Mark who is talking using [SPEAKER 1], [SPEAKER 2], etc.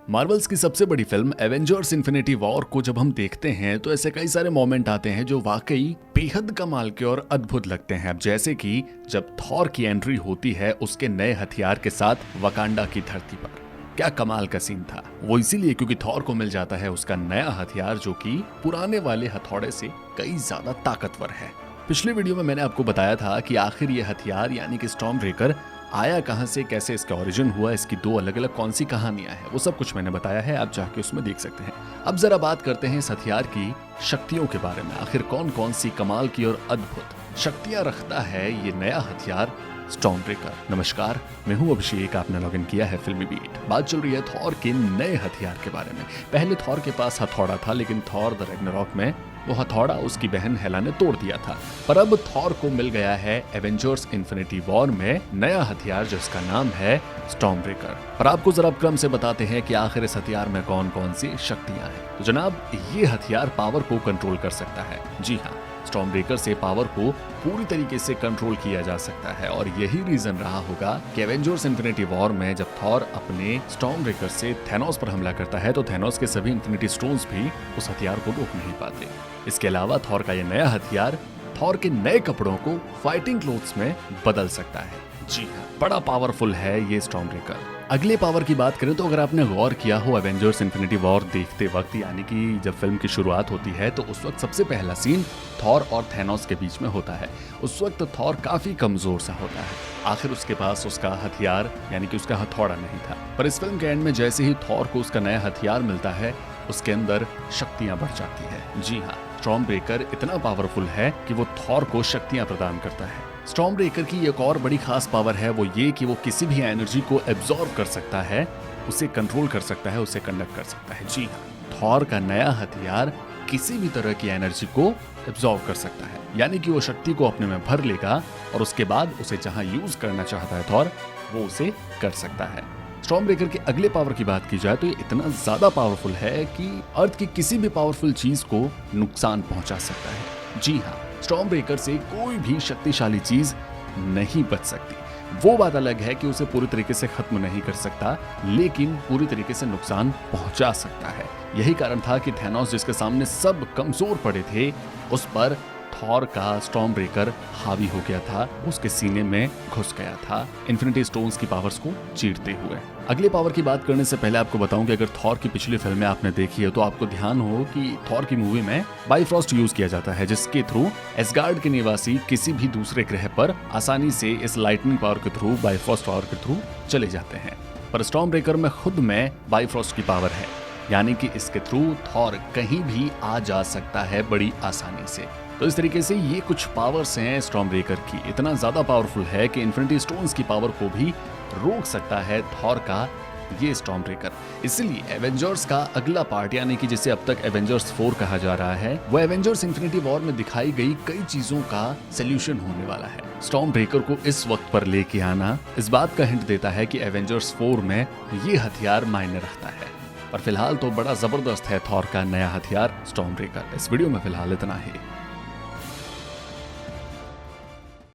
[SPEAKER 1] Marvels की सबसे बड़ी फिल्म एवेंजर्स इन्फिनिटी वॉर को जब हम देखते हैं तो ऐसे कई सारे मोमेंट आते हैं जो वाकई बेहद कमाल के और अद्भुत लगते हैं। अब जैसे कि जब थॉर की एंट्री होती है उसके नए हथियार के साथ वकांडा की धरती पर, क्या कमाल का सीन था। वो इसीलिए क्योंकि थॉर को मिल जाता है उसका नया हथियार जो कि पुराने वाले हथौड़े से कई ज्यादा ताकतवर है। पिछले वीडियो में मैंने आपको बताया था कि आखिर ये हथियार यानी कि स्टॉर्म ब्रेकर आया कहां से, कैसे इसका ओरिजिन हुआ, इसकी दो अलग अलग कौन सी कहानियां हैं, वो सब कुछ मैंने बताया है, आप जाके उसमें देख सकते हैं। अब जरा बात करते हैं इस हथियार की शक्तियों के बारे में। आखिर कौन कौन सी कमाल की और अद्भुत शक्तियां रखता है ये नया हथियार स्टॉर्म ब्रेकर। नमस्कार, मैं हूं अभिषेक, आपने लॉगिन किया है फिल्मी बीट। बात चल रही है थॉर के नए हथियार के बारे में। पहले थॉर के पास हथौड़ा था, लेकिन थॉर द रैग्नारॉक में वो हथौड़ा उसकी बहन हेला ने तोड़ दिया था। पर अब थॉर को मिल गया है एवेंजर्स इन्फिनिटी वॉर में नया हथियार जिसका नाम है स्टॉर्म ब्रेकर। पर आपको जरा क्रम से बताते हैं कि आखिर इस हथियार में कौन कौन सी शक्तियां हैं। तो जनाब, ये हथियार पावर को कंट्रोल कर सकता है। जी हाँ, स्टॉर्म ब्रेकर से पावर को पूरी तरीके से कंट्रोल किया जा सकता है और यही रीजन रहा होगा कि एवेंजर्स इन्फिनिटी वॉर में जब थॉर अपने स्टॉर्म ब्रेकर से थैनोस पर हमला करता है तो थैनोस के सभी इन्फिनिटी स्टोन्स भी उस हथियार को रोक नहीं पाते। इसके अलावा थॉर का यह नया हथियार थॉर के नए कपड़ों को फाइटिंग क्लोथ्स में बदल सकता है। जी हाँ, बड़ा पावरफुल है ये स्टॉर्म ब्रेकर। अगले पावर की बात करें तो अगर आपने गौर किया हो एवेंजर्स इन्फिनिटी वॉर देखते वक्त, यानी कि जब फिल्म की शुरुआत होती है तो उस वक्त सबसे पहला सीन थॉर और थैनोस के बीच में होता है। उस वक्त थॉर काफी कमजोर सा होता है। आखिर उसके पास उसका हथियार यानी कि उसका हथौड़ा नहीं था। पर इस फिल्म के एंड में जैसे ही थॉर को उसका नया हथियार मिलता है उसके अंदर शक्तियां बढ़ जाती है। जी हाँ, स्टॉर्म ब्रेकर इतना पावरफुल है कि वो थॉर को शक्तियां प्रदान करता है। स्टॉर्म ब्रेकर की एक और बड़ी खास पावर है वो ये कि वो किसी भी एनर्जी को एब्जॉर्ब कर सकता है, उसे कंट्रोल कर सकता है, उसे कंडक्ट कर सकता है। जी हाँ, थॉर का नया हथियार किसी भी तरह की एनर्जी को एब्जॉर्ब कर सकता है, यानी कि वो शक्ति को अपने में भर लेगा और उसके बाद उसे जहां यूज करना चाहता है थॉर, वो उसे कर सकता है। स्टॉर्म ब्रेकर के अगले पावर की बात की जाए तो ये इतना ज्यादा पावरफुल है कि अर्थ की किसी भी पावरफुल चीज को नुकसान पहुंचा सकता है। जी हाँ, स्टॉर्म ब्रेकर से कोई भी शक्तिशाली चीज नहीं बच सकती। वो बात अलग है कि उसे पूरी तरीके से खत्म नहीं कर सकता, लेकिन पूरी तरीके से नुकसान पहुंचा सकता है। यही कारण था कि थैनोस जिसके सामने सब कमजोर पड़े थे, उस पर थॉर का स्टॉर्म ब्रेकर हावी हो गया था, उसके सीने में घुस गया था इन्फिनिटी स्टोन्स की पावर्स को चीरते हुए। अगले पावर की बात करने से पहले आपको बताऊं कि अगर थॉर की पिछली फिल्में आपने देखी है तो आपको ध्यान हो कि थॉर की मूवी में बाइफ्रॉस्ट यूज किया जाता है, जिसके थ्रू एसगार्ड के निवासी किसी भी दूसरे ग्रह पर आसानी से इस लाइटनिंग पावर के थ्रू, बाइफ्रॉस्ट पावर के थ्रू चले जाते हैं। पर स्टॉर्म ब्रेकर में खुद में बाइफ्रॉस्ट की पावर है, यानी कि इसके थ्रू थॉर कहीं भी आ जा सकता है बड़ी आसानी से। तो इस तरीके से ये कुछ पावर्स हैं स्टॉर्म ब्रेकर की। इतना ज्यादा पावरफुल है कि इन्फिनिटी स्टोन्स की पावर को भी रोक सकता है थॉर का ये स्टॉर्म ब्रेकर। इसलिए एवेंजर्स का अगला पार्ट, यानी कि जिसे अब तक एवेंजर्स 4 कहा जा रहा है, वो एवेंजर्स इन्फिनिटी वॉर में दिखाई गई कई चीजों का सोल्यूशन होने वाला है। स्टॉर्म ब्रेकर को इस वक्त पर लेके आना इस बात का हिंट देता है कि एवेंजर्स 4 में ये हथियार मायने रखता है। पर फिलहाल तो बड़ा जबरदस्त है थॉर का नया हथियार स्टॉर्म ब्रेकर। इस वीडियो में फिलहाल इतना ही।